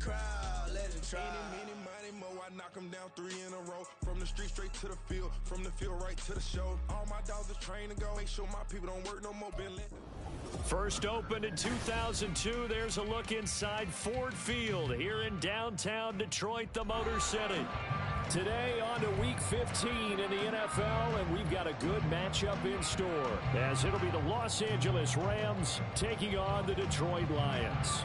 crowd, let it try. Many, money, mo, I knock them down 3 in a row. From the street straight to the field, from the field right to the show. All my dogs are trained to go. Make sure my people don't work no more. First opened in 2002, there's a look inside Ford Field here in downtown Detroit, the Motor City. Today on to Week 15 in the NFL, and we've got a good matchup in store, as it'll be the Los Angeles Rams taking on the Detroit Lions.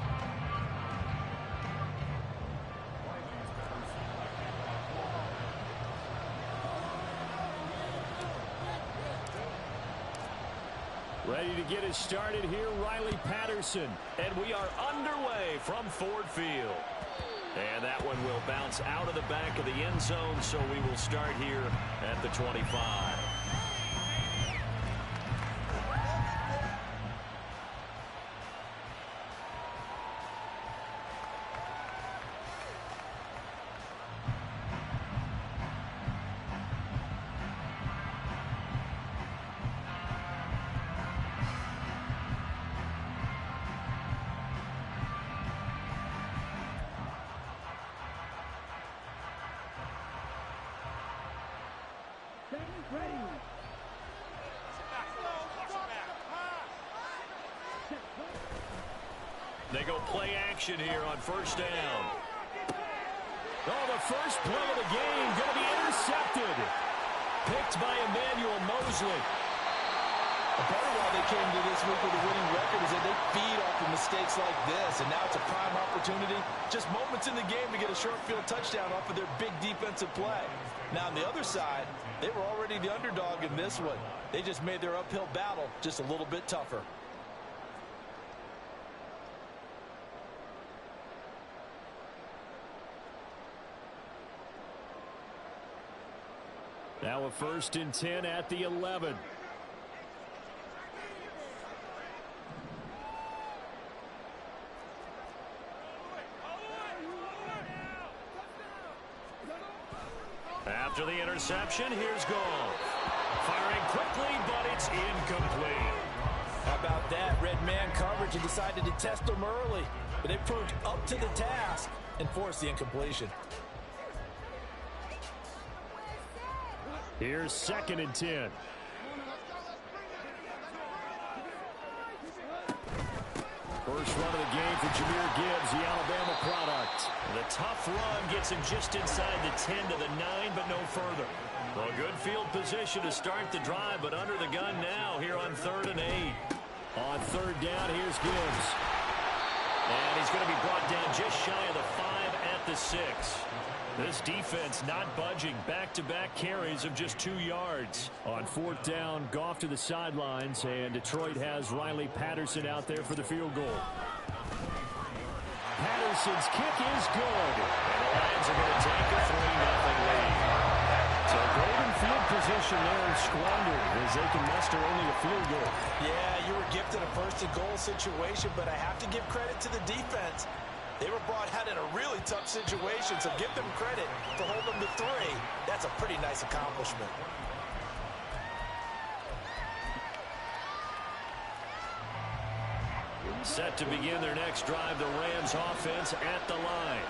Ready to get us started here, Riley Patterson. And we are underway from Ford Field. And that one will bounce out of the back of the end zone, so we will start here at the 25. They go play action here on first down. Oh, the first play of the game going to be intercepted. Picked by Emmanuel Mosley. A part of why they came to this week with a winning record is that they feed off of mistakes like this, and now it's a prime opportunity. Just moments in the game to get a short field touchdown off of their big defensive play. Now, on the other side, they were already the underdog in this one. They just made their uphill battle just a little bit tougher. Now a 1st and 10 at the 11. After the interception, here's Goff. Firing quickly, but it's incomplete. How about that? Red man coverage and decided to test them early. But they proved up to the task and forced the incompletion. Here's 2nd and 10. First run of the game for Jahmyr Gibbs, the Alabama product. The tough run gets him just inside the 10 to the 9, but no further. Well, good field position to start the drive, but under the gun now here on 3rd and 8. On 3rd down, here's Gibbs. And he's going to be brought down just shy of the 5 at the 6. This defense not budging. Back-to-back carries of just 2 yards. On 4th down, Goff to the sidelines, and Detroit has Riley Patterson out there for the field goal. Patterson's kick is good. And the Lions are going to take a 3-0 lead. So golden field position there squandered as they can muster only a field goal. Yeah, you were gifted a 1st and goal situation, but I have to give credit to the defense. They were brought out in a really tough situation, so give them credit for holding them to 3. That's a pretty nice accomplishment. Set to begin their next drive, the Rams offense at the line.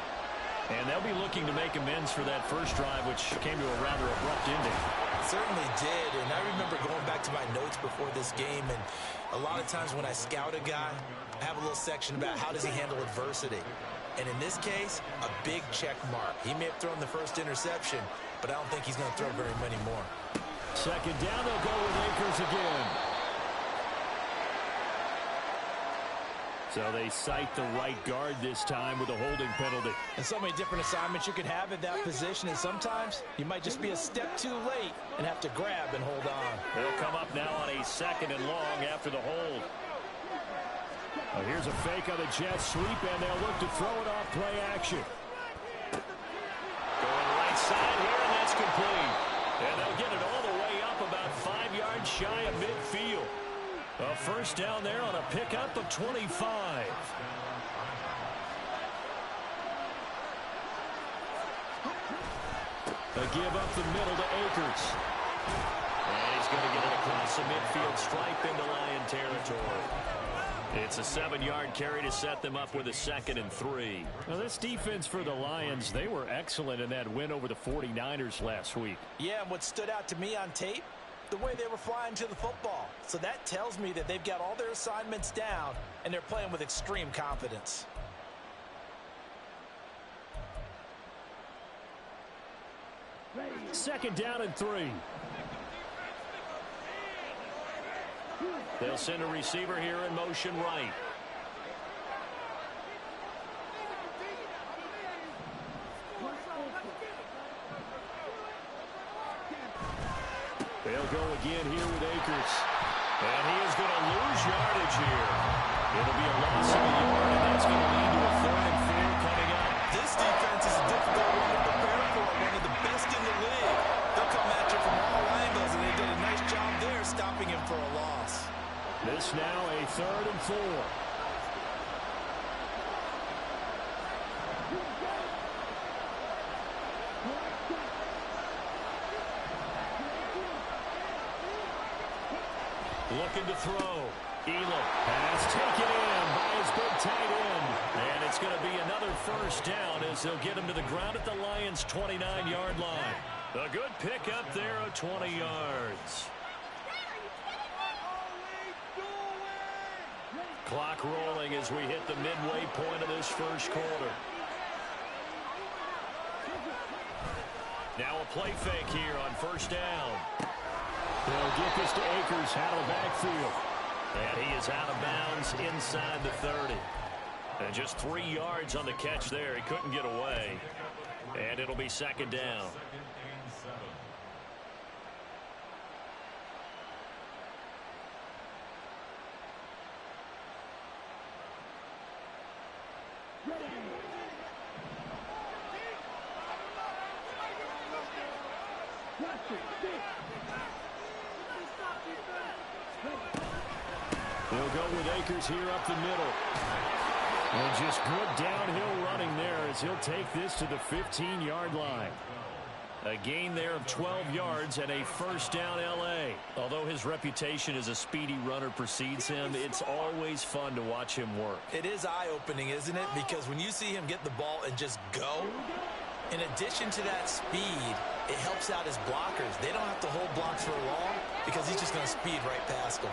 And they'll be looking to make amends for that first drive, which came to a rather abrupt ending. It certainly did, and I remember going back to my notes before this game, and a lot of times when I scout a guy, I have a little section about how does he handle adversity. And in this case, a big check mark. He may have thrown the first interception, but I don't think he's going to throw very many more. 2nd down, they'll go with Akers again. So they cite the right guard this time with a holding penalty. And so many different assignments you could have at that position, and sometimes you might just be a step too late and have to grab and hold on. They'll come up now on a 2nd and long after the hold. Well, here's a fake on the jet sweep, and they'll look to throw it off play action. Going right side here, and that's complete. And they'll get it all the way up about 5 yards shy of midfield. A 1st down there on a pickup of 25. A give up the middle to Akers. And he's going to get it across the midfield stripe into Lion territory. It's a 7-yard carry to set them up with a 2nd and 3. Now, this defense for the Lions, they were excellent in that win over the 49ers last week. Yeah, and what stood out to me on tape, the way they were flying to the football. So that tells me that they've got all their assignments down, and they're playing with extreme confidence. Second down and 3. They'll send a receiver here in motion right. They'll go again here with Akers. And he is going to lose yardage here. It'll be a loss of a yard, and that's going to lead to a 3rd and 4 coming up. This defense is a difficult one to prepare for, one of the best in the league. They'll come at you from all angles, and they did a nice job there stopping him for a loss. This now a 3rd and 4. Looking to throw. Elam. Pass taken in by his big tight end. And it's going to be another 1st down as they'll get him to the ground at the Lions' 29-yard line. A good pickup there of 20 yards. Clock rolling as we hit the midway point of this 1st quarter. Now a play fake here on 1st down. They'll get this to Akers out of the backfield. And he is out of bounds inside the 30. And just 3 yards on the catch there. He couldn't get away. And it'll be 2nd down. They'll go with Akers here up the middle. And just good downhill running there as he'll take this to the 15-yard line. A gain there of 12 yards and a 1st down L.A. Although his reputation as a speedy runner precedes him, it's always fun to watch him work. It is eye-opening, isn't it? Because when you see him get the ball and just go, in addition to that speed, it helps out his blockers. They don't have to hold blocks for long because he's just going to speed right past them.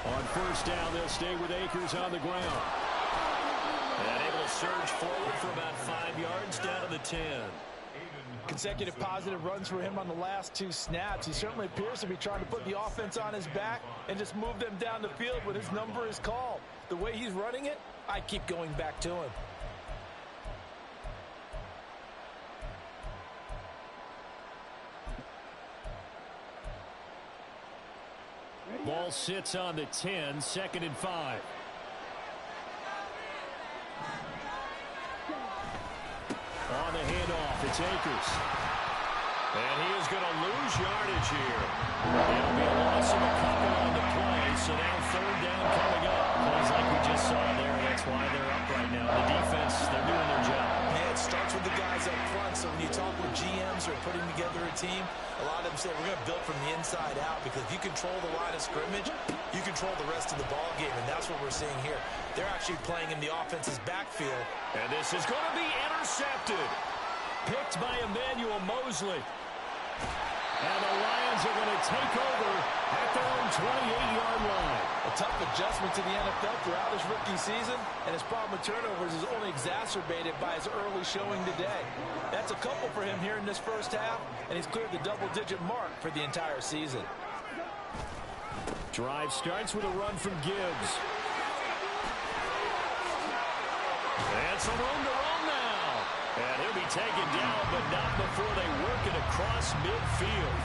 On 1st down, they'll stay with Akers on the ground. And able to surge forward for about 5 yards down to the 10. Consecutive positive runs for him on the last 2 snaps. He certainly appears to be trying to put the offense on his back and just move them down the field when his number is called. The way he's running it, I keep going back to him. Ball sits on the 10, 2nd and 5. On the handoff, it's Akers. And he is going to lose yardage here. It'll be a loss of a couple on the play, so now 3rd down coming up. Plays like we just saw there, that's why they're up right now. The defense, they're doing their job. Yeah, it starts with the guys up front, so when you talk with GMs who are putting together a team, a lot of them say we're going to build from the inside out because if you control the line of scrimmage, you control the rest of the ball game, and that's what we're seeing here. They're actually playing in the offense's backfield. And this is going to be intercepted. Picked by Emmanuel Mosley. And the Lions are going to take over at their own 28-yard line. A tough adjustment to the NFL throughout his rookie season, and his problem with turnovers is only exacerbated by his early showing today. That's a couple for him here in this 1st half, and he's cleared the double-digit mark for the entire season. Drive starts with a run from Gibbs. And some room to run now. And he'll be taken down, but not before they work it across midfield.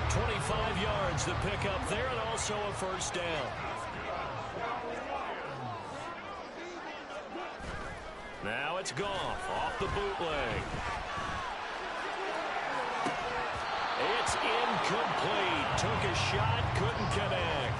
25 yards to pick up there, and also a 1st down. Now it's Goff off the bootleg. It's incomplete. Took a shot, couldn't connect.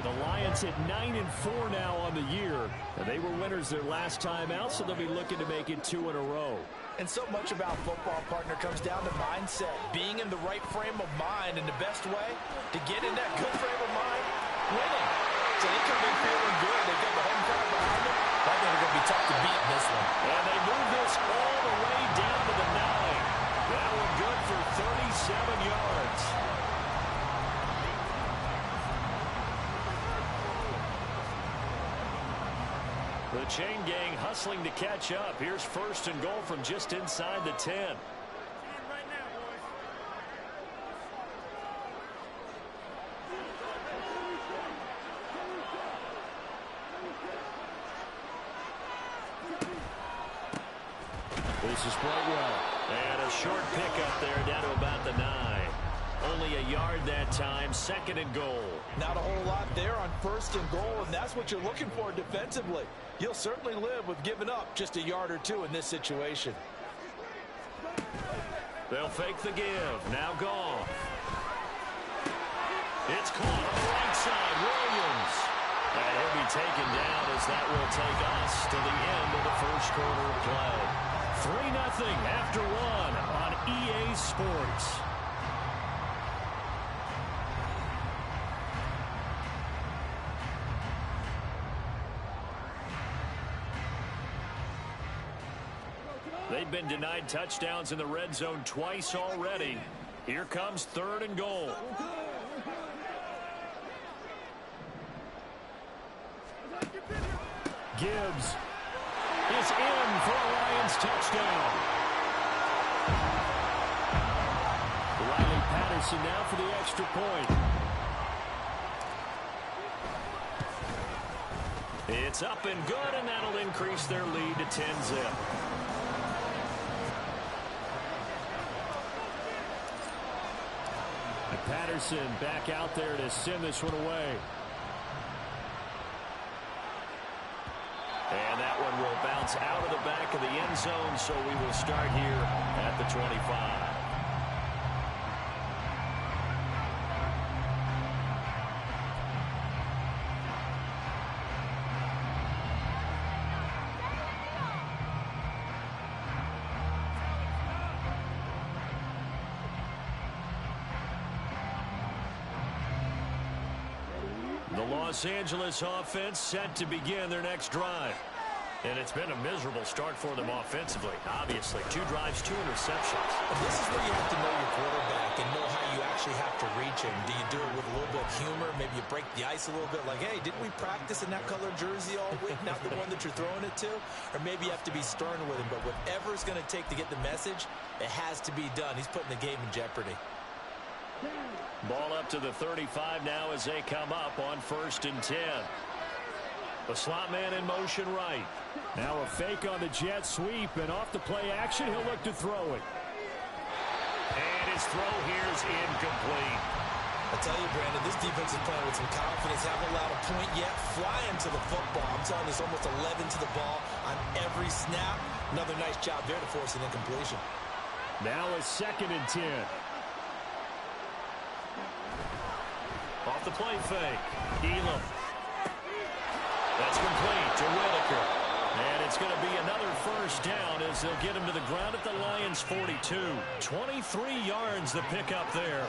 The Lions at 9-4 now on the year. And they were winners their last time out, so they'll be looking to make it 2 in a row. And so much about football, partner, comes down to mindset. Being in the right frame of mind, and the best way to get in that good frame of mind, winning. So they come in feeling good. They've got the home crowd behind them. I think they're going to be tough to beat in this one. And they move this all the way down to the 9. That one good for 37 yards. The chain gang hustling to catch up. Here's 1st and goal from just inside the 10. This is Brightwell. And a short pickup there down to about the 9. Only a yard that time, 2nd and goal. Not a whole lot there on 1st and goal, and that's what you're looking for defensively. You'll certainly live with giving up just a yard or 2 in this situation. They'll fake the give. Now Goff. It's caught on the right side. Williams. And he'll be taken down as that will take us to the end of the 1st quarter of play. 3-0 after 1 on EA Sports. They've been denied touchdowns in the red zone twice already. Here comes 3rd and goal. Gibbs is in for a Lions touchdown. Riley Patterson now for the extra point. It's up and good, and that'll increase their lead to 10-zip. Patterson back out there to send this one away. And that one will bounce out of the back of the end zone, so we will start here at the 25. Los Angeles offense set to begin their next drive. And it's been a miserable start for them offensively. Obviously, 2 drives, 2 interceptions. And this is where you have to know your quarterback and know how you actually have to reach him. Do you do it with a little bit of humor? Maybe you break the ice a little bit like, hey, didn't we practice in that color jersey all week? Not the one that you're throwing it to? Or maybe you have to be stern with him. But whatever it's going to take to get the message, it has to be done. He's putting the game in jeopardy. Ball up to the 35 now as they come up on 1st and 10. The slot man in motion right. Now a fake on the jet sweep, and off the play action, he'll look to throw it. And his throw here is incomplete. I tell you, Brandon, this defense is playing with some confidence. Haven't allowed a point yet. Flying to the football. I'm telling you, there's almost 11 to the ball on every snap. Another nice job there to force an incompletion. Now a 2nd and 10. Off the play fake. Elam. That's complete to Whitaker. And it's going to be another 1st down as they'll get him to the ground at the Lions' 42. 23 yards the pickup there.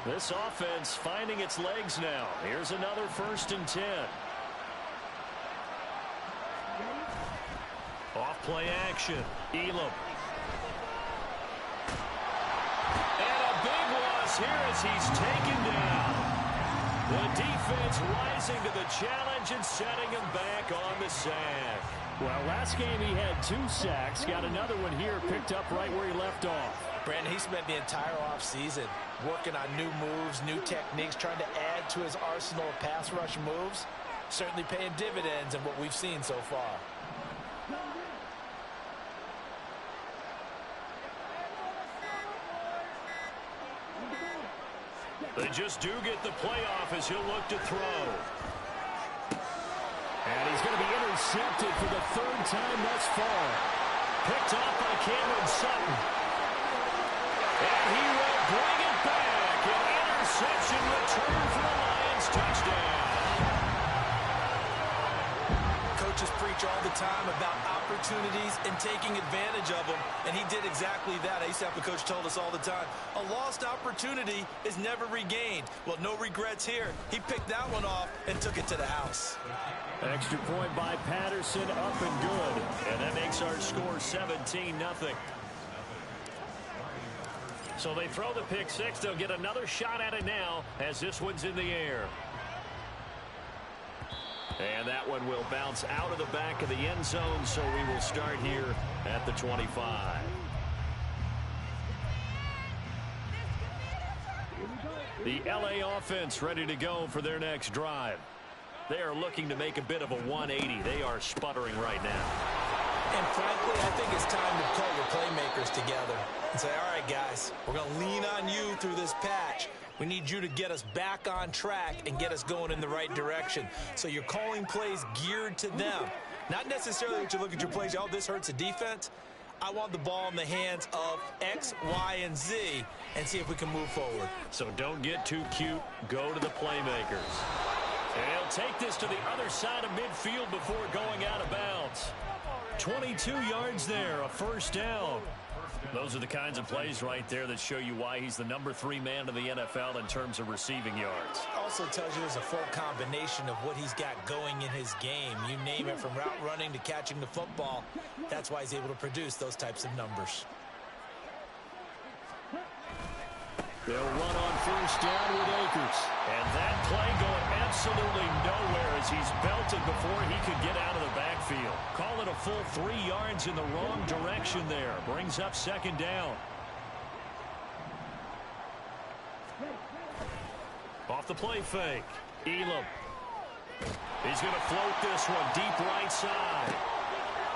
This offense finding its legs now. Here's another 1st and 10. Off play action. Elam. Here as he's taken down. The defense rising to the challenge and setting him back on the sack. Well, last game he had 2 sacks. Got another one here picked up right where he left off. Brandon, he spent the entire offseason working on new moves, new techniques, trying to add to his arsenal of pass rush moves. Certainly paying dividends in what we've seen so far. They just do get the playoff as he'll look to throw. And he's going to be intercepted for the 3rd time thus far. Picked off by Cameron Sutton. And he will bring it back. An interception return time about opportunities and taking advantage of them, and he did exactly that. I used to have a coach told us all the time, a lost opportunity is never regained. Well, no regrets here. He picked that one off and took it to the house. Extra point by Patterson, up and good. And that makes our score 17-0. So they throw the pick six. They'll get another shot at it now as this one's in the air. And that one will bounce out of the back of the end zone, so we will start here at the 25. The LA offense ready to go for their next drive. They are looking to make a bit of a 180. They are sputtering right now. And frankly, I think it's time to pull your playmakers together and say, all right, guys, we're going to lean on you through this patch. We need you to get us back on track and get us going in the right direction. So you're calling plays geared to them. Not necessarily that you look at your plays, oh, this hurts the defense. I want the ball in the hands of X, Y, and Z and see if we can move forward. So don't get too cute. Go to the playmakers. And he'll take this to the other side of midfield before going out of bounds. 22 yards there, a first down. Those are the kinds of plays right there that show you why he's the #3 man in the NFL in terms of receiving yards. Also tells you there's a full combination of what he's got going in his game. You name it, from route running to catching the football. That's why he's able to produce those types of numbers. They'll run on first down with Akers. And that play going absolutely nowhere as he's belted before he could get out of the backfield. Call it a full 3 yards in the wrong direction there. Brings up second down. Off the play fake. Elam. He's going to float this one deep right side.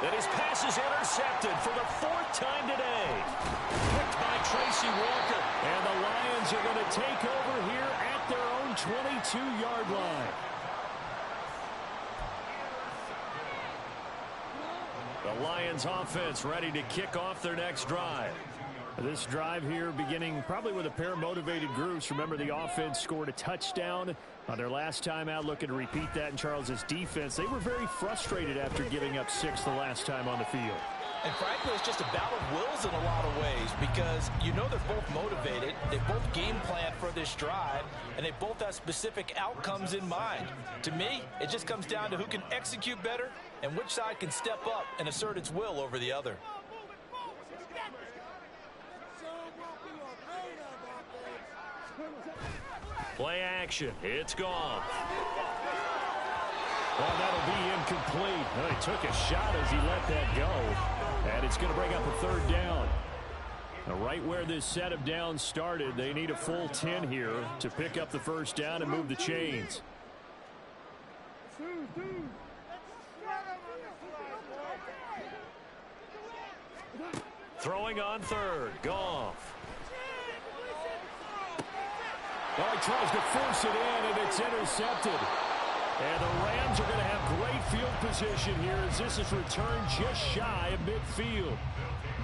And his pass is intercepted for the 4th time today. Picked by Tracy Walker. And the Lions are going to take over here at their own 22-yard line. The Lions offense ready to kick off their next drive. This drive here beginning probably with a pair of motivated groups. Remember, the offense scored a touchdown on their last time out. Looking to repeat that in Charles's defense. They were very frustrated after giving up 6 the last time on the field. And frankly, it's just a battle of wills in a lot of ways, because you know they're both motivated, they both game plan for this drive, and they both have specific outcomes in mind. To me, it just comes down to who can execute better and which side can step up and assert its will over the other. Play action. It's gone. Well, that'll be incomplete. Well, he took a shot as he let that go. And it's going to bring up a 3rd down. Now, right where this set of downs started, they need a full 10 here to pick up the first down and move the chains. Throwing on 3rd. Goff. Well, he tries to force it in, and it's intercepted. And the Rams are going to have great field position here as this is returned just shy of midfield.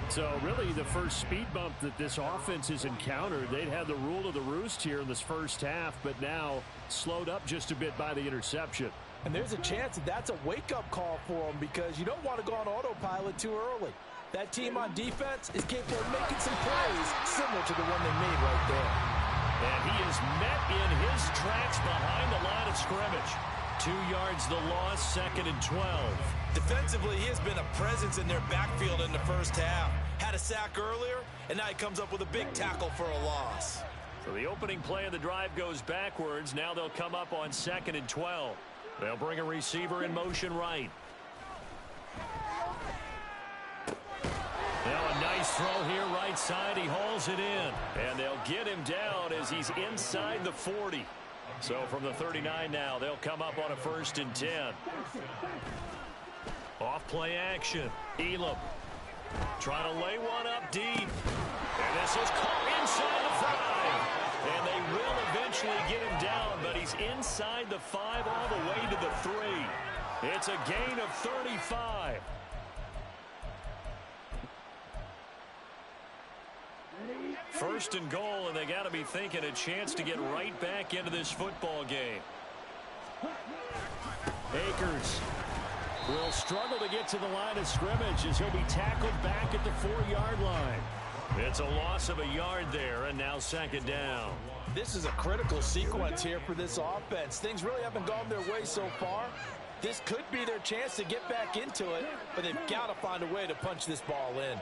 So really the first speed bump that this offense has encountered. They'd had the rule of the roost here in this first half, but now slowed up just a bit by the interception. And there's a chance that that's a wake-up call for them, because you don't want to go on autopilot too early. That team on defense is capable of making some plays similar to the one they made right there. And he is met in his tracks behind the line of scrimmage. 2 yards the loss, 2nd and 12. Defensively, he has been a presence in their backfield in the first half. Had a sack earlier, and now he comes up with a big tackle for a loss. So the opening play of the drive goes backwards. Now they'll come up on 2nd and 12. They'll bring a receiver in motion right. Now a nice throw here right side. He hauls it in. And they'll get him down as he's inside the 40. So from the 39 now, they'll come up on a 1st and 10. Off play action. Elam trying to lay one up deep. And this is caught inside the 5. And they will eventually get him down, but he's inside the 5 all the way to the 3. It's a gain of 35. First and goal, and they got to be thinking a chance to get right back into this football game. Akers will struggle to get to the line of scrimmage as he'll be tackled back at the 4-yard line. It's a loss of a yard there, and now second down. This is a critical sequence here for this offense. Things really haven't gone their way so far. This could be their chance to get back into it, but they've got to find a way to punch this ball in.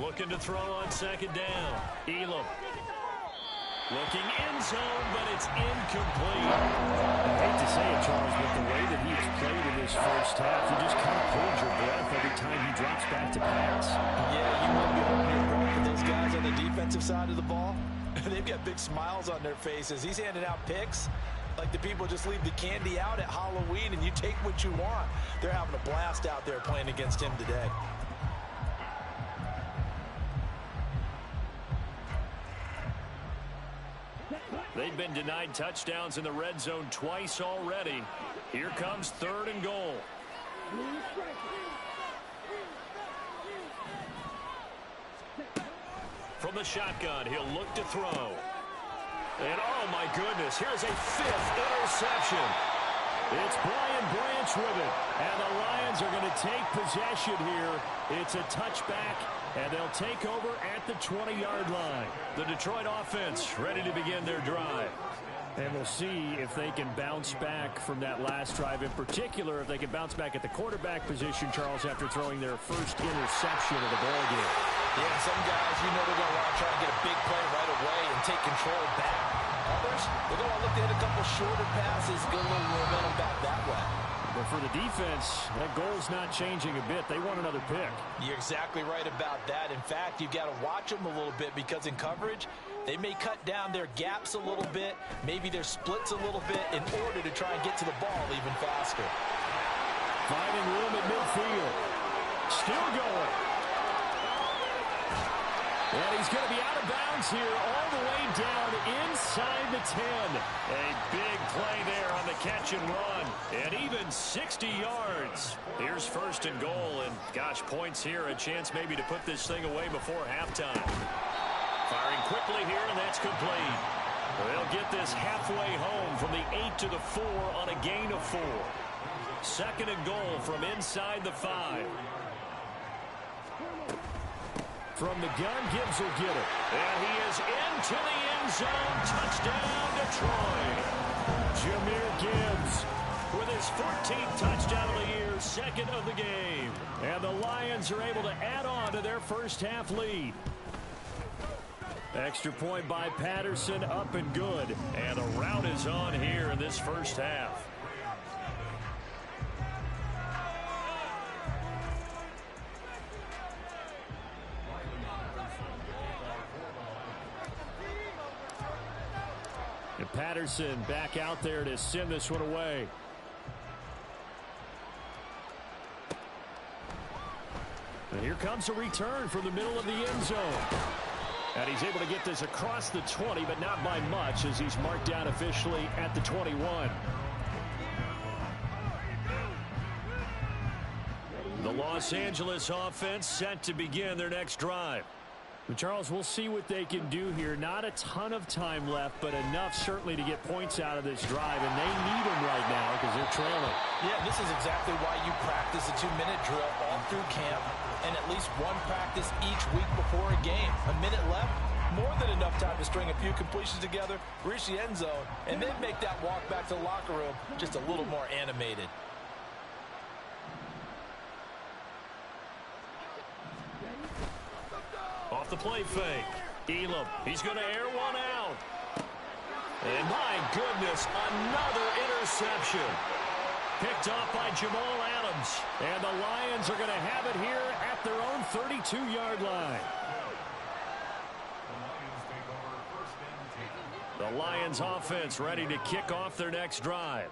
Looking to throw on second down. Elam. Looking end zone, but it's incomplete. I hate to say it, Charles, but the way that he has played in this first half, you just kind of hold your breath every time he drops back to pass. Yeah, you want to be holding your breath for those guys on the defensive side of the ball. They've got big smiles on their faces. He's handing out picks like the people just leave the candy out at Halloween and you take what you want. They're having a blast out there playing against him today. They've been denied touchdowns in the red zone twice already. Here comes 3rd and goal. From the shotgun, he'll look to throw. And oh my goodness, here's a 5th interception. It's Brian Branch with it. And the Lions are going to take possession here. It's a touchback, and they'll take over at the 20-yard line. The Detroit offense ready to begin their drive. And we'll see if they can bounce back from that last drive. In particular, if they can bounce back at the quarterback position, Charles, after throwing their first interception of the ballgame. Yeah, some guys, you know they're going to want to try and get a big play right away and take control back. Others, they're going to look to hit a couple shorter passes, get a little momentum back that way. But for the defense, that goal's not changing a bit. They want another pick. You're exactly right about that. In fact, you've got to watch them a little bit because in coverage, they may cut down their gaps a little bit, maybe their splits a little bit in order to try and get to the ball even faster. Finding room at midfield. Still going. And he's going to be out of bounds here all the way down inside the 10. A big play there on the catch and run. And even 60 yards. Here's 1st and goal. And gosh, points here. A chance maybe to put this thing away before halftime. Firing quickly here, and that's complete. They'll get this halfway home from the 8 to the 4 on a gain of 4. 2nd and goal from inside the 5. From the gun, Gibbs will get it. And he is into the end zone. Touchdown, Detroit. Jahmyr Gibbs with his 14th touchdown of the year, 2nd of the game. And the Lions are able to add on to their first half lead. Extra point by Patterson, up and good. And the route is on here in this first half. And Patterson back out there to send this one away. And here comes a return from the middle of the end zone. And he's able to get this across the 20, but not by much as he's marked down officially at the 21. The Los Angeles offense set to begin their next drive. But Charles, we'll see what they can do here. Not a ton of time left, but enough certainly to get points out of this drive, and they need them right now because they're trailing. Yeah, this is exactly why you practice a 2-minute drill all through camp and at least one practice each week before a game. A minute left, more than enough time to string a few completions together, reach the end zone, and then make that walk back to the locker room just a little more animated. Off the play fake. Elam, he's going to air one out. And my goodness, another interception. Picked off by Jamal Adams. And the Lions are going to have it here at their own 32-yard line. The Lions offense ready to kick off their next drive.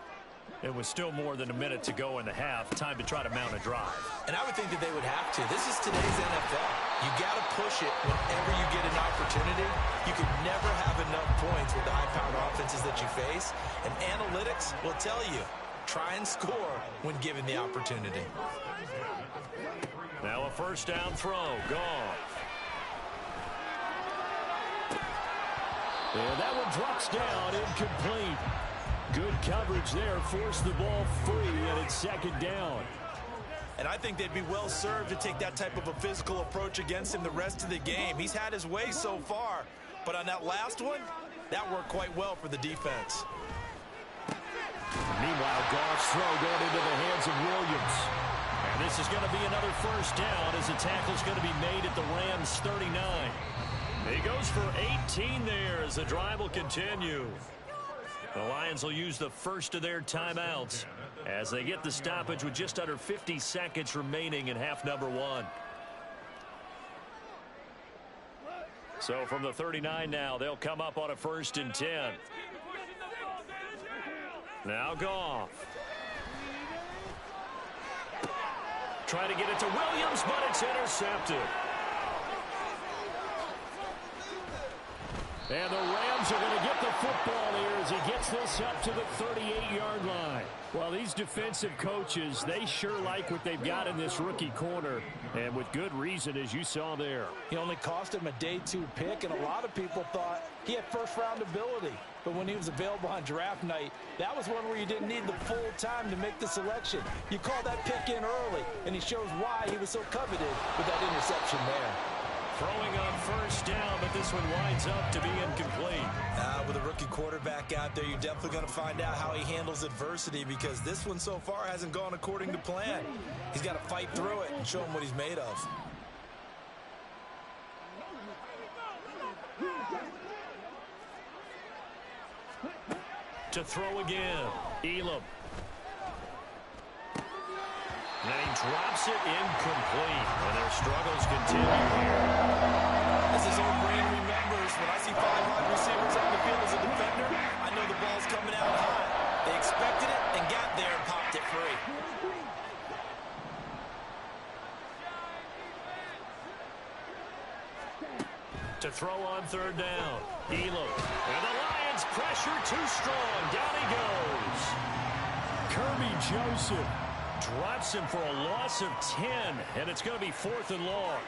It was still more than a minute to go in the half. Time to try to mount a drive. And I would think that they would have to. This is today's NFL. You got to push it whenever you get an opportunity. You can never have enough points with the high-powered offenses that you face. And analytics will tell you, try and score when given the opportunity. Now a first down throw. Gone. And that one drops down, incomplete. Good coverage there, forced the ball free, and it's second down. And I think they'd be well served to take that type of a physical approach against him the rest of the game. He's had his way so far, but on that last one, that worked quite well for the defense. Meanwhile, Goff's throw going into the hands of Williams. And this is going to be another first down as the tackle's going to be made at the Rams 39. He goes for 18 there as the drive will continue. The Lions will use the first of their timeouts as they get the stoppage with just under 50 seconds remaining in half number one. So from the 39 now, they'll come up on a 1st and 10. Now Goff. Trying to get it to Williams, but it's intercepted. And the Rams are going to get the football here as he gets this up to the 38-yard line. Well, these defensive coaches, they sure like what they've got in this rookie corner, and with good reason, as you saw there. He only cost him a day 2 pick, and a lot of people thought he had first-round ability. But when he was available on draft night, that was one where you didn't need the full time to make the selection. You call that pick in early, and he shows why he was so coveted with that interception there. Throwing on first down, but this one winds up to be incomplete. With a rookie quarterback out there, you're definitely going to find out how he handles adversity, because this one so far hasn't gone according to plan. He's got to fight through it and show him what he's made of. To throw again, Elam. And then he drops it incomplete. And their struggles continue here. As his own brain remembers, when I see 5 wide receivers on the field as a defender, I know the ball's coming out high. They expected it and got there and popped it free. To throw on 3rd down, Elam. And the Lions pressure too strong. Down he goes. Kirby Joseph drops him for a loss of 10, and it's going to be 4th and long.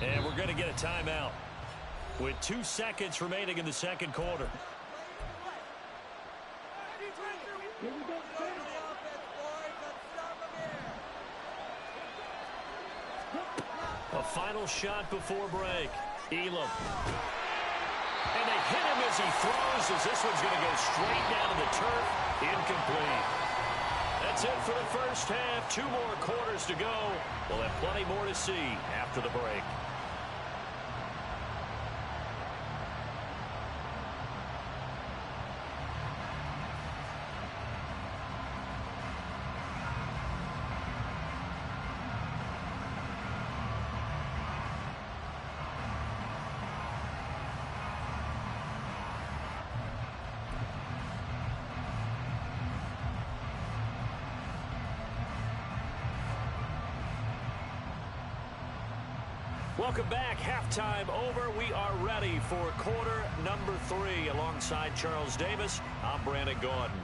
And we're going to get a timeout with 2 seconds remaining in the second quarter. A final shot before break. Elam. And they hit him as he throws, as this one's going to go straight down to the turf. Incomplete. That's it for the first half. 2 more quarters to go. We'll have plenty more to see after the break. Welcome back. Halftime over. We are ready for quarter number 3. Alongside Charles Davis, I'm Brandon Gordon.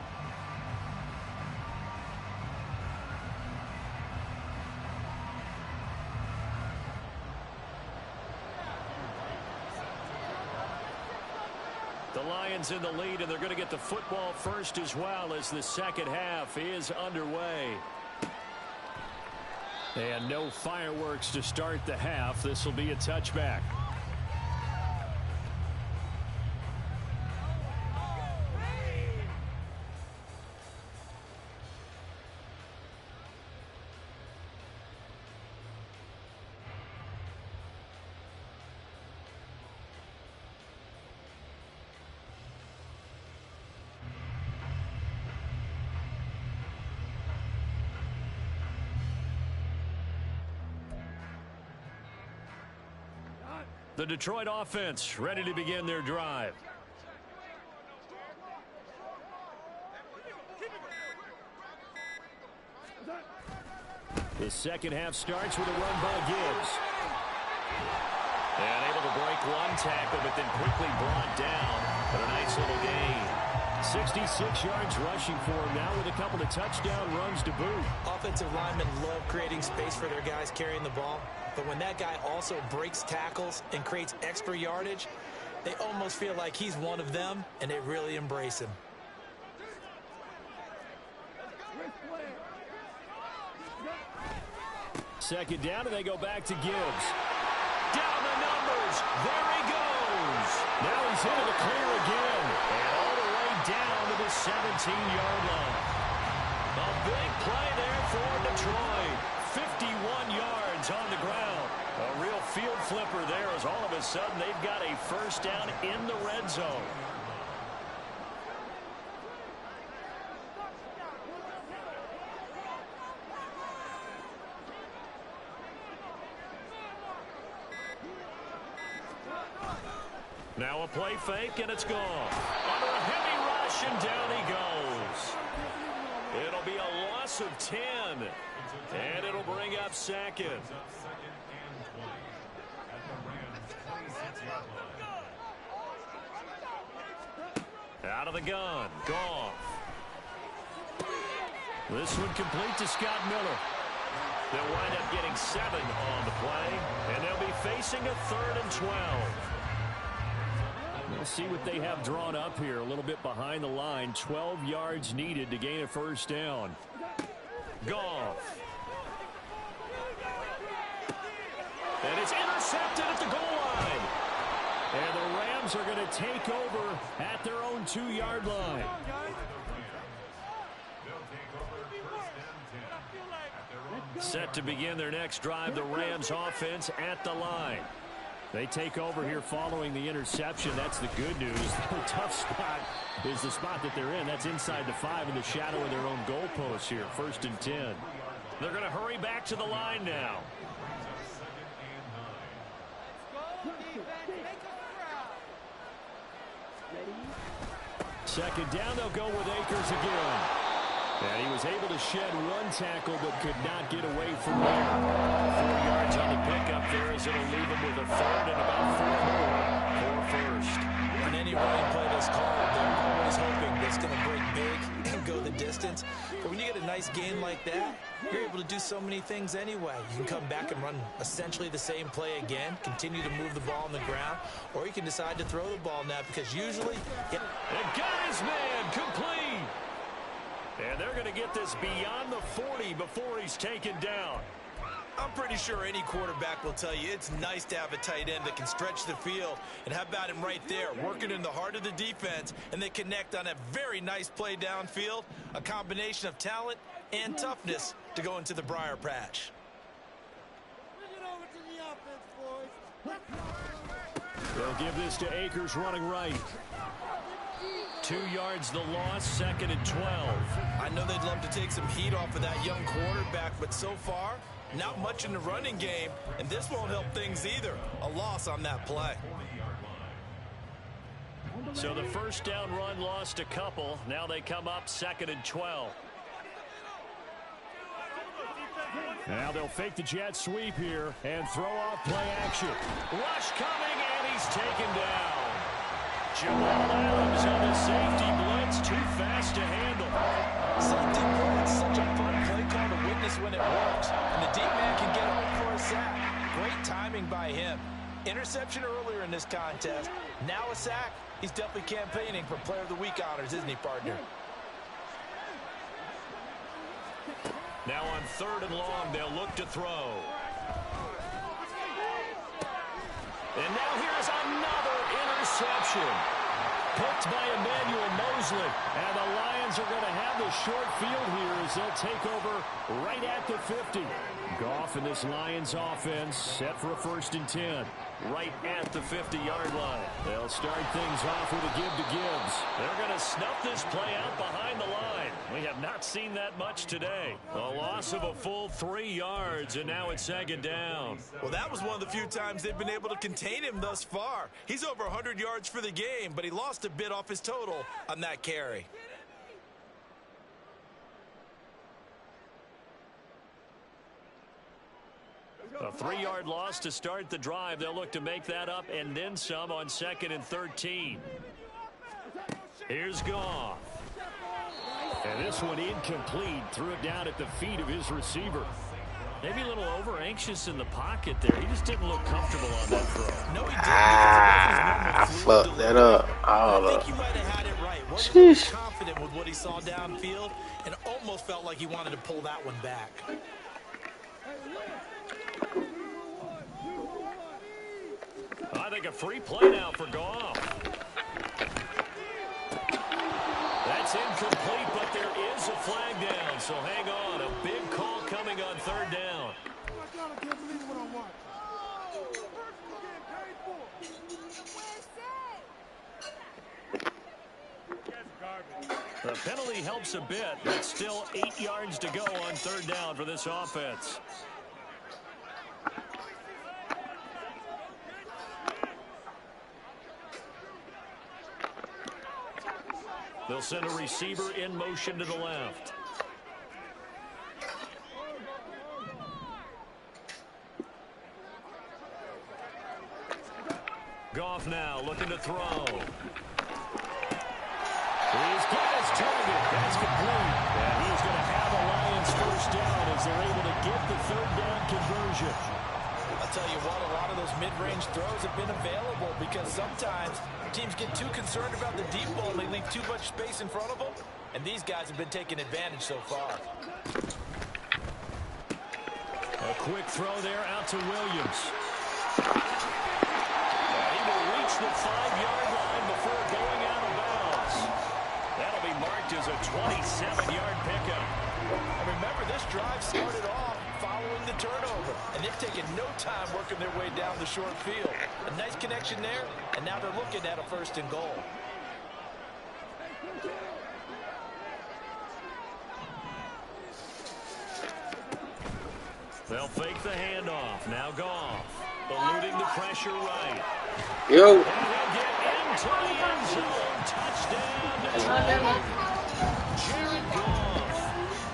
The Lions in the lead, and they're going to get the football first as well as the second half is underway. And no fireworks to start the half. This will be a touchback. The Detroit offense ready to begin their drive. The second half starts with a run by Gibbs. And able to break one tackle, but then quickly brought down. But a nice little gain. 66 yards rushing for him now with a couple of touchdown runs to boot. Offensive linemen love creating space for their guys carrying the ball, but when that guy also breaks tackles and creates extra yardage, they almost feel like he's one of them, and they really embrace him. Second down, and they go back to Gibbs. Down the numbers. There he goes. Now he's into the clear again. And all the way down to the 17-yard line. A big play there for Detroit. 51 yards on the ground. A real field flipper there as all of a sudden they've got a first down in the red zone. Now a play fake, and it's gone. Under a heavy rush, and down he goes. It'll be a loss of 10, and it'll bring up second. Out of the gun, Goff. This one complete to Scott Miller. They'll wind up getting 7 on the play, and they'll be facing a 3rd and 12. We'll see what they have drawn up here. A little bit behind the line. 12 yards needed to gain a first down. Goff. And it's intercepted at the goal line. And the Rams are going to take over at their own 2-yard line. Set to begin their next drive, the Rams offense at the line. They take over here following the interception. That's the good news. The tough spot is the spot that they're in. That's inside the 5 in the shadow of their own goalpost here. 1st and 10. They're going to hurry back to the line now. Second down, they'll go with Akers again. And he was able to shed 1 tackle but could not get away from there. 4 yards on the pickup there as it'll leave him with a 3rd and about 4 more for first. On any running play that's called, they're always hoping that's going to break big and go the distance. But when you get a nice gain like that, you're able to do so many things anyway. You can come back and run essentially the same play again, continue to move the ball on the ground, or you can decide to throw the ball now because usually... And got his man complete. And they're going to get this beyond the 40 before he's taken down. I'm pretty sure any quarterback will tell you it's nice to have a tight end that can stretch the field. And how about him right there, working in the heart of the defense, and they connect on a very nice play downfield, a combination of talent and toughness to go into the briar patch. They'll give this to Akers running right. 2 yards the loss, 2nd and 12. I know they'd love to take some heat off of that young quarterback, but so far, not much in the running game, and this won't help things either. A loss on that play. So the first down run lost a couple. Now they come up 2nd and 12. Now they'll fake the jet sweep here and throw off play action. Rush coming, and he's taken down. Jamal Adams on the safety blitz, too fast to handle. Safety blitz, such a fun play call to witness when it works. And the deep man can get home for a sack. Great timing by him. Interception earlier in this contest. Now a sack. He's definitely campaigning for Player of the Week honors, isn't he, partner? Now on 3rd and long, they'll look to throw. And now here's another interception. Picked by Emmanuel Mosley. And the Lions are going to have the short field here as they'll take over right at the 50. Goff and this Lions offense set for a 1st and 10. Right at the 50-yard line. They'll start things off with a give to Gibbs. They're going to snuff this play out behind the line. We have not seen that much today. A loss of a full 3 yards, and now it's 2nd down. Well, that was one of the few times they've been able to contain him thus far. He's over 100 yards for the game, but he lost a bit off his total on that carry. A 3-yard loss to start the drive. They'll look to make that up and then some on 2nd and 13. Here's Goff. And this one incomplete. Threw it down at the feet of his receiver. Maybe a little over-anxious in the pocket there. He just didn't look comfortable on that throw. No, he didn't, because I fucked that up. I think he might have had it right. Wasn't really confident with what he saw downfield and almost felt like he wanted to pull that one back. I think a free play now for Goff. That's incomplete, but there is a flag down, so hang on. A big call coming on third down. The penalty helps a bit, but still 8 yards to go on third down for this offense. They'll send a receiver in motion to the left. Goff now looking to throw. He's got his target. That's complete. And he's going to have the Lions first down as they're able to get the third down conversion. I'll tell you what, a lot of those mid-range throws have been available because sometimes teams get too concerned about the deep ball and they leave too much space in front of them. And these guys have been taking advantage so far. A quick throw there out to Williams. He will reach the 5-yard line before going out of bounds. That'll be marked as a 27-yard pickup. And remember, this drive started off following the turnover, and they've taken no time working their way down the short field. A nice connection there, and now they're looking at a 1st and goal. They'll fake the handoff. Now Goff, eluding the pressure right. Yo. And he'll get into the end zone. Touchdown. Jared Goff.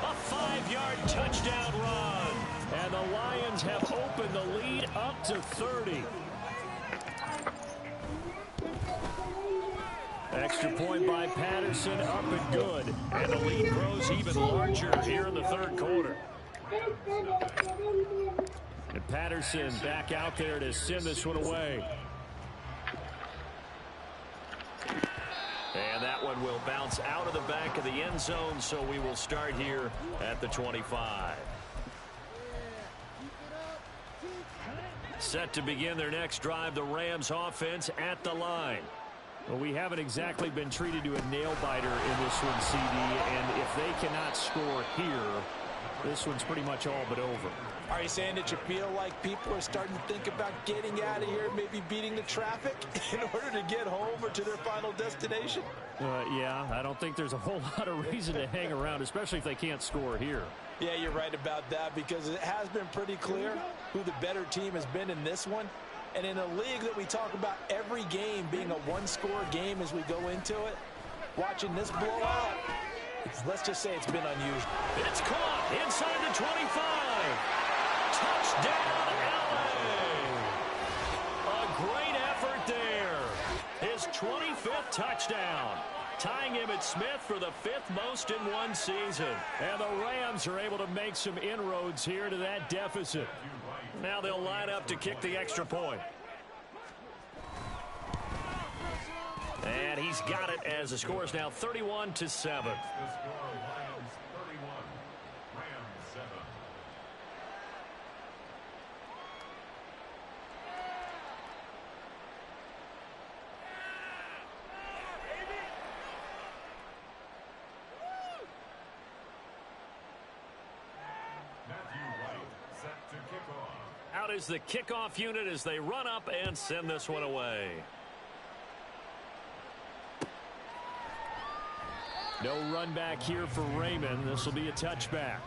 A 5-yard touchdown run. And the Lions have opened the lead up to 30. Extra point by Patterson, up and good. And the lead grows even larger here in the third quarter. And Patterson back out there to send this one away. And that one will bounce out of the back of the end zone, so we will start here at the 25. Set to begin their next drive, the Rams offense at the line. Well, we haven't exactly been treated to a nail-biter in this one, CD, and if they cannot score here, this one's pretty much all but over. Are you saying that you feel like people are starting to think about getting out of here, maybe beating the traffic in order to get home or to their final destination? Yeah, I don't think there's a whole lot of reason to hang around, especially if they can't score here. Yeah, you're right about that because it has been pretty clear who the better team has been in this one. And in a league that we talk about every game being a one-score game as we go into it, watching this blowout, let's just say it's been unusual. It's caught inside the 25. Touchdown, LA. A great effort there. His 25th touchdown. Tying him at Smith for the 5th most in one season. And the Rams are able to make some inroads here to that deficit. Now they'll line up to kick the extra point. And he's got it as the score is now 31-7. Out is the kickoff unit as they run up and send this one away. No run back here for Raymond. This will be a touchback.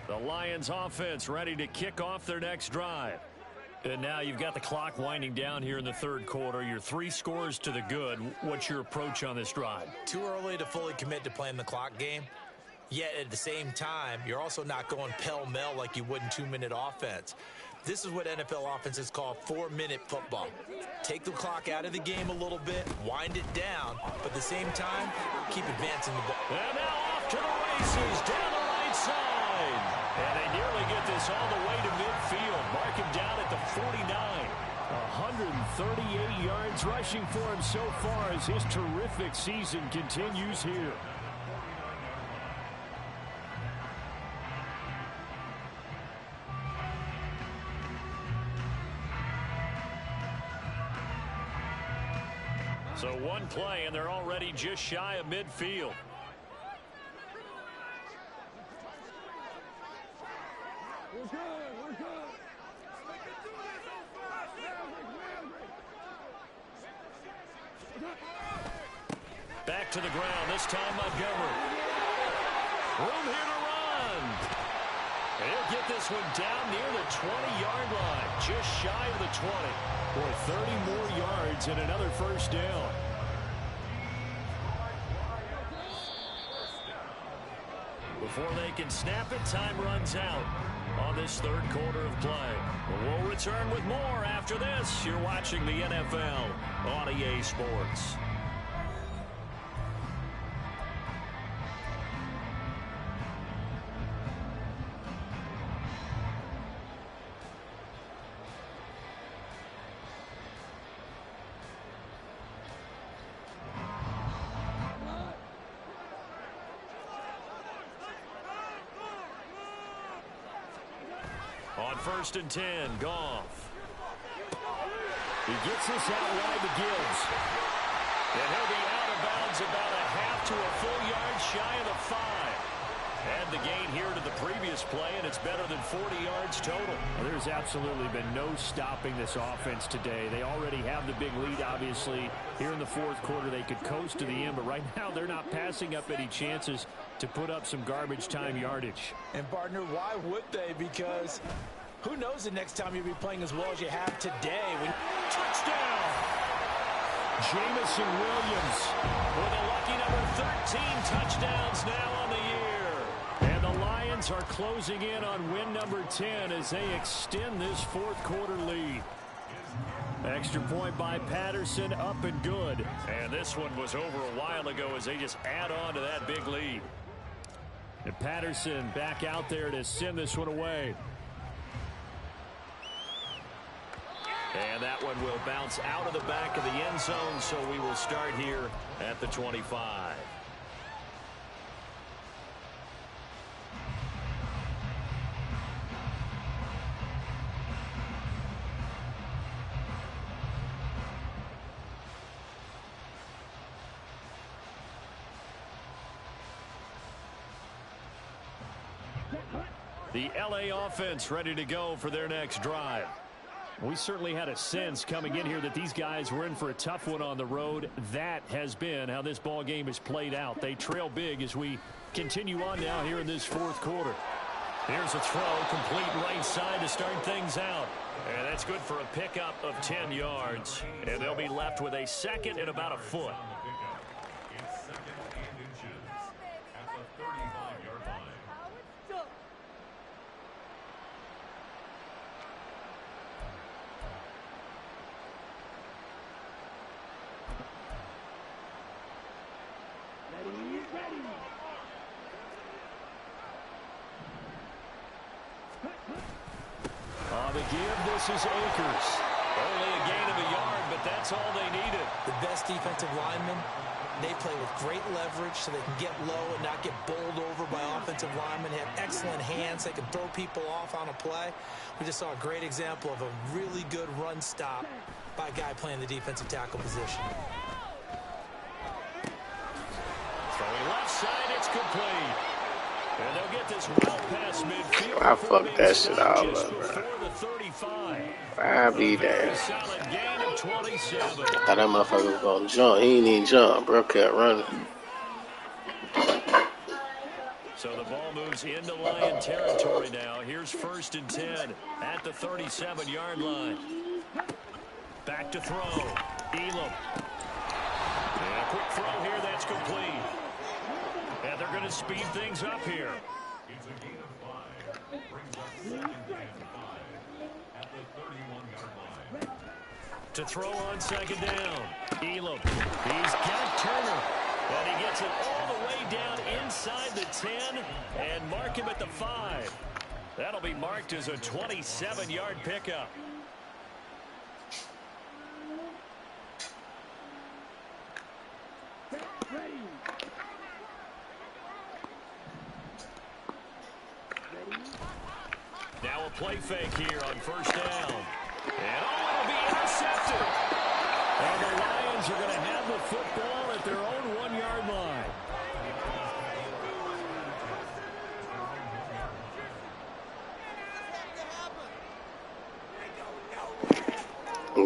The Lions offense ready to kick off their next drive. And now you've got the clock winding down here in the third quarter. You're 3 scores to the good. What's your approach on this drive? Too early to fully commit to playing the clock game. Yet at the same time, you're also not going pell-mell like you would in 2-minute offense. This is what NFL offenses call 4-minute football. Take the clock out of the game a little bit, wind it down, but at the same time, keep advancing the ball. And now off to the races, down the right side. And they nearly get this all the way to midfield. Mark him down at the 49. 138 yards rushing for him so far as his terrific season continues here. So one play, and they're already just shy of midfield. Back to the ground, this time Montgomery. Room here to run. And he'll get this one down near the 20-yard line, just shy of the 20. Boy, 30 more yards and another first down. Before they can snap it, time runs out on this third quarter of play. We'll return with more after this. You're watching the NFL on EA Sports. On 1st and 10, Goff. He gets this out wide to Gibbs. And he'll be out of bounds about a half to a full yard shy of the 5. Add the gain here to the previous play, and it's better than 40 yards total. Well, there's absolutely been no stopping this offense today. They already have the big lead, obviously. Here in the fourth quarter, they could coast to the end, but right now they're not passing up any chances to put up some garbage time yardage. And, partner, why would they? Because who knows the next time you'll be playing as well as you have today. Touchdown! Jamison Williams with a lucky number 13 touchdowns now on the year. And the Lions are closing in on win number 10 as they extend this fourth quarter lead. Extra point by Patterson, up and good. And this one was over a while ago as they just add on to that big lead. And Patterson back out there to send this one away. And that one will bounce out of the back of the end zone, so we will start here at the 25. The LA offense ready to go for their next drive. We certainly had a sense coming in here that these guys were in for a tough one on the road. That has been how this ball game has played out. They trail big as we continue on now here in this fourth quarter. Here's a throw, complete right side to start things out. And that's good for a pickup of 10 yards. And they'll be left with a second and about a foot. The give, this is Akers. Only a gain of a yard, but that's all they needed. The best defensive linemen, they play with great leverage so they can get low and not get bowled over by offensive linemen. They have excellent hands. They can throw people off on a play. We just saw a great example of a really good run stop by a guy playing the defensive tackle position. Throwing left side, it's complete. And they'll get this well past midfield. I fucked that shit all up, bro. I'll be there. I thought that motherfucker was gonna jump. He ain't even jump, bro. Kept running. So the ball moves into Lion territory now. Here's 1st and 10 at the 37-yard line. Back to throw. Elam. And a quick throw here that's complete. And they're going to speed things up here. It's a gain of 5. Brings up 2nd and 5 at the 31-yard line. To throw on 2nd down. Elam. He's got Turner. And he gets it all the way down inside the 10 and mark him at the 5. That'll be marked as a 27-yard pickup. Now a play fake here on 1st down. And it'll be intercepted. And the Lions are going to have the football at their own 1-yard line.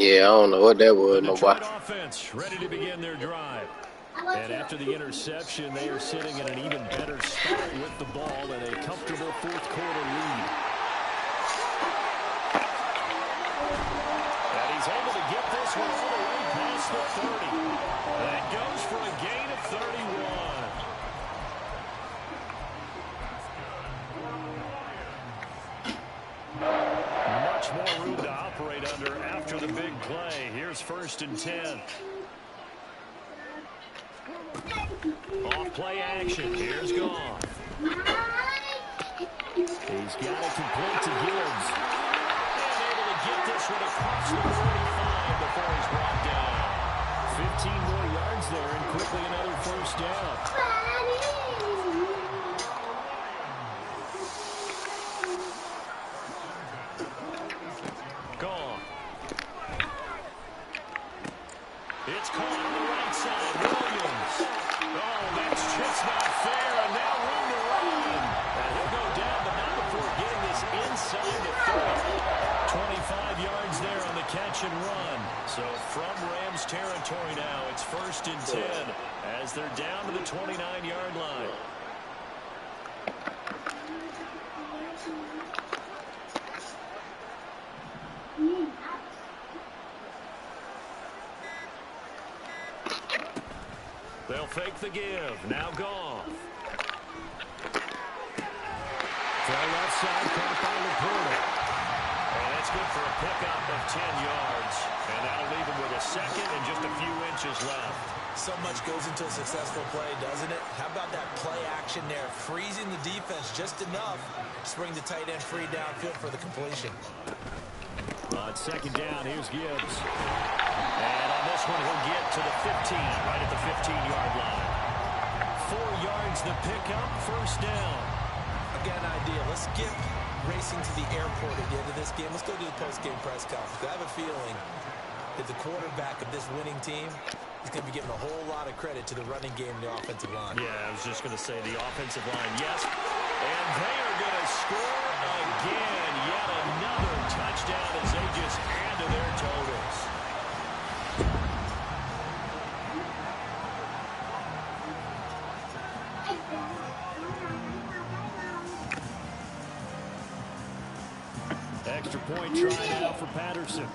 Yeah, I don't know what that was, The no Detroit boy. offense ready to begin their drive. And after the interception, they are sitting in an even better spot with the ball and a comfortable 4th quarter lead. And he's able to get this one all the way past the 30. That goes for a gain of 31. Much more room to operate under after the big play. Here's 1st and 10. Off play action. Here's Goff. He's got it complete to Gibbs. And able to get this one across the 45 before he's brought down. 15 more yards there and quickly another 1st down. Goff. It's caught on the right side. Williams. Oh, that's just not fair. And now room to run. And he'll go down, but not before getting this inside the 30. 25 yards there on the catch and run. So from Rams territory now, it's 1st and 10 as they're down to the 29-yard line. They'll fake the give. Now Goff. Throw left side, caught by Laporta. And that's good for a pickup of 10 yards. And that'll leave him with a 2nd and just a few inches left. So much goes into a successful play, doesn't it? How about that play action there? Freezing the defense just enough to bring the tight end free downfield for the completion. On 2nd down, here's Gibbs. And on this one, he'll get to the 15, right at the 15-yard line. 4 yards the pickup, 1st down. I've got an idea. Let's skip racing to the airport at the end of this game. Let's go to the post-game press conference. I have a feeling that the quarterback of this winning team is going to be giving a whole lot of credit to the running game and the offensive line. Yeah, I was just going to say the offensive line, yes. And they are going to score again. Yet another touchdown as they just add to their totals. Extra point try now for Patterson.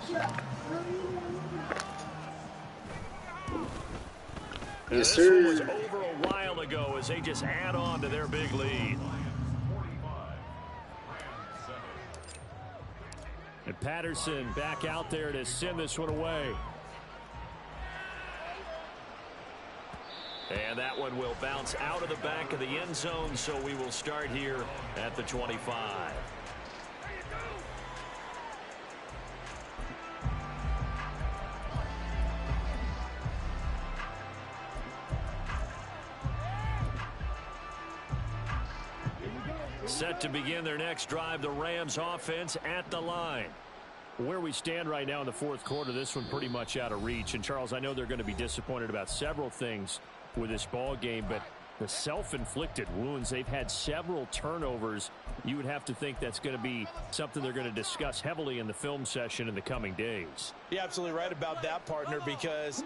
Yes, sir. This sir. one was over a while ago as they just add on to their big lead. And Patterson back out there to send this one away. And that one will bounce out of the back of the end zone, so we will start here at the 25. Set to begin their next drive, the Rams offense at the line. Where we stand right now in the 4th quarter, this one pretty much out of reach. And, Charles, I know they're going to be disappointed about several things with this ball game, but the self-inflicted wounds, they've had several turnovers. You would have to think that's going to be something they're going to discuss heavily in the film session in the coming days. You're absolutely right about that, partner, because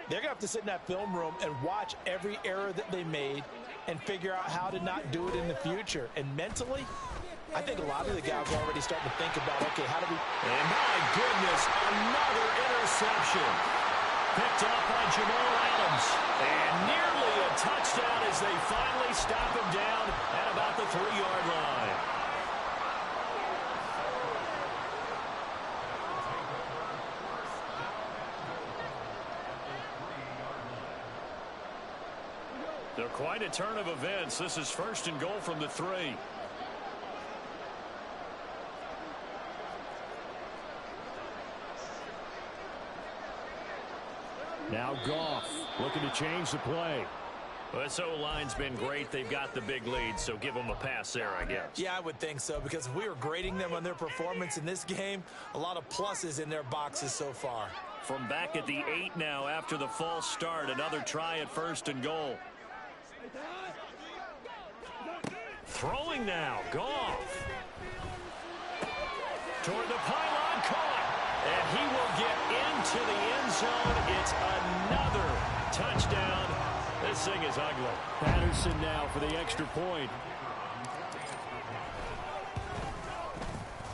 they're going to have to sit in that film room and watch every error that they made and figure out how to not do it in the future. And mentally, I think a lot of the guys are already starting to think about, okay, how do we... And my goodness, another interception. Picked up by Jamal Adams. And nearly a touchdown as they finally stop him down at about the 3-yard line. They're quite a turn of events. This is 1st and goal from the 3. Now Goff looking to change the play. Well, this O-line's been great. They've got the big lead, so give them a pass there, I guess. Yeah, I would think so, because if we were grading them on their performance in this game, a lot of pluses in their boxes so far. From back at the 8 now after the false start, another try at 1st and goal. Throwing now, Goff. Toward the pylon, caught. And he will get into the end zone. It's another touchdown. This thing is ugly. Patterson now for the extra point.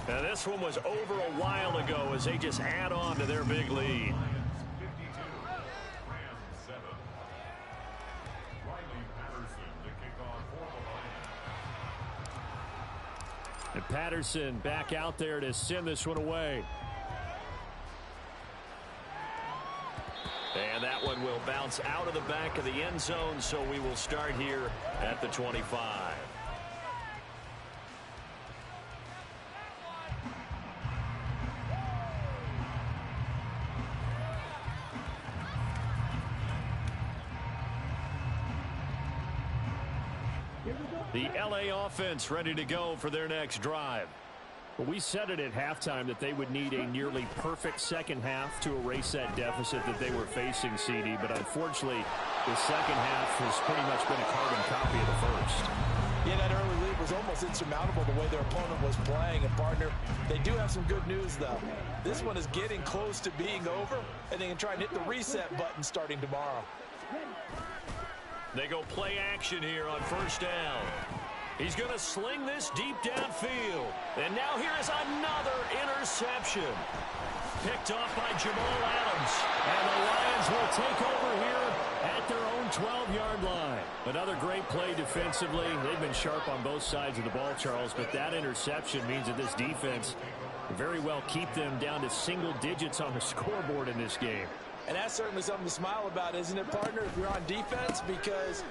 Now this one was over a while ago as they just add on to their big lead. And Patterson back out there to send this one away. And that one will bounce out of the back of the end zone, so we will start here at the 25. The LA offense ready to go for their next drive. Well, we said it at halftime that they would need a nearly perfect second half to erase that deficit that they were facing, CD. But unfortunately, the second half has pretty much been a carbon copy of the first. Yeah, that early lead was almost insurmountable the way their opponent was playing. And, partner, they do have some good news, though. This one is getting close to being over, and they can try and hit the reset button starting tomorrow. They go play action here on 1st down. He's going to sling this deep downfield. And now here is another interception. Picked off by Jamal Adams. And the Lions will take over here at their own 12-yard line. Another great play defensively. They've been sharp on both sides of the ball, Charles, but that interception means that this defense very well keep them down to single digits on the scoreboard in this game. And that's certainly something to smile about, isn't it, partner, if you're on defense? Because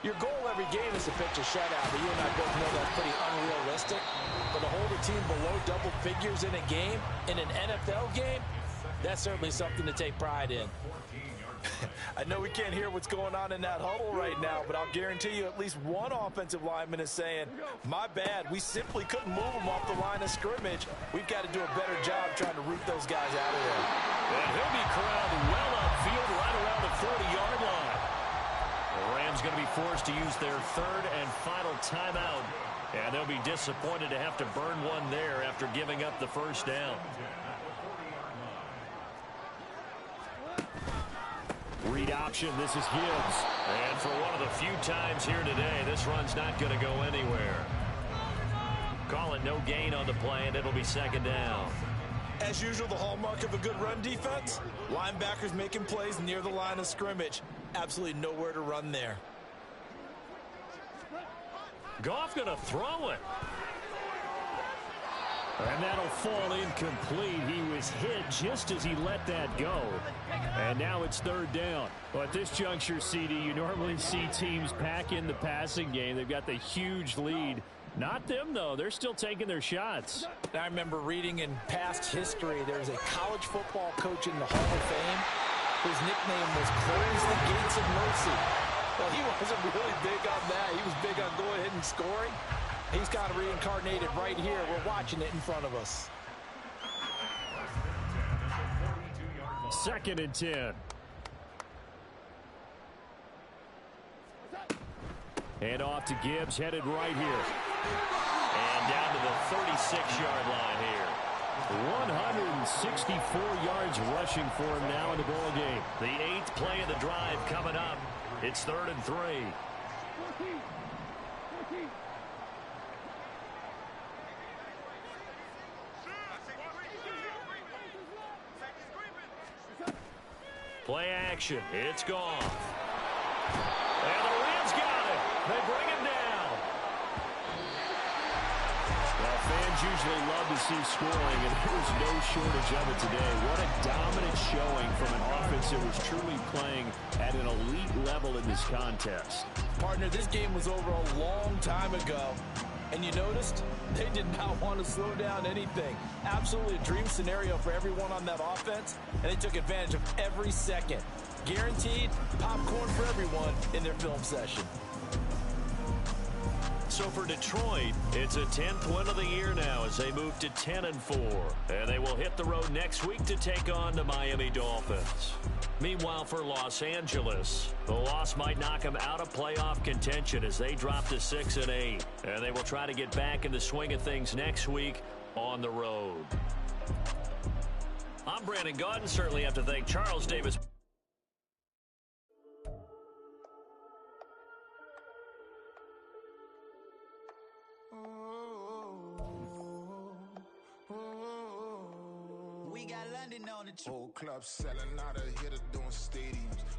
your goal every game is to pitch a shutout. But you and I both know that's pretty unrealistic. But to hold a team below double figures in a game, in an NFL game, that's certainly something to take pride in. I know we can't hear what's going on in that huddle right now, but I'll guarantee you at least one offensive lineman is saying, my bad, we simply couldn't move them off the line of scrimmage. We've got to do a better job trying to root those guys out of there. And he'll be corralled well upfield right around the 40-yard line. The Rams going to be forced to use their 3rd and final timeout. And they'll be disappointed to have to burn one there after giving up the 1st down. Read option, this is Gibbs. And for one of the few times here today, this run's not going to go anywhere. Call it no gain on the play, and it'll be 2nd down. As usual, the hallmark of a good run defense, linebackers making plays near the line of scrimmage. Absolutely nowhere to run there. Goff going to throw it. And that'll fall incomplete. He was hit just as he let that go. And now it's 3rd down. Well, at this juncture, CD, you normally see teams pack in the passing game. They've got the huge lead. Not them, though. They're still taking their shots. I remember reading in past history, there's a college football coach in the Hall of Fame whose nickname was Close the Gates of Mercy. Well, he wasn't really big on that. He was big on going ahead and scoring. He's kind of reincarnated right here. We're watching it in front of us. 2nd and 10. And off to Gibbs, headed right here. And down to the 36-yard line here. 164 yards rushing for him now in the ball game. The 8th play of the drive coming up. It's 3rd and 3. Play action. It's gone. And the Rams got it. They bring him down. Well, fans usually love to see scoring, and there's no shortage of it today. What a dominant showing from an offense that was truly playing at an elite level in this contest. Partner, this game was over a long time ago. And you noticed they did not want to slow down anything. Absolutely a dream scenario for everyone on that offense, and they took advantage of every second. Guaranteed popcorn for everyone in their film session. So for Detroit, it's a 10th win of the year now as they move to 10-4. And they will hit the road next week to take on the Miami Dolphins. Meanwhile, for Los Angeles, the loss might knock them out of playoff contention as they drop to 6-8. And they will try to get back in the swing of things next week on the road. I'm Brandon Gaudin. Certainly have to thank Charles Davis. We got London on the whole club selling out of here to doing stadiums.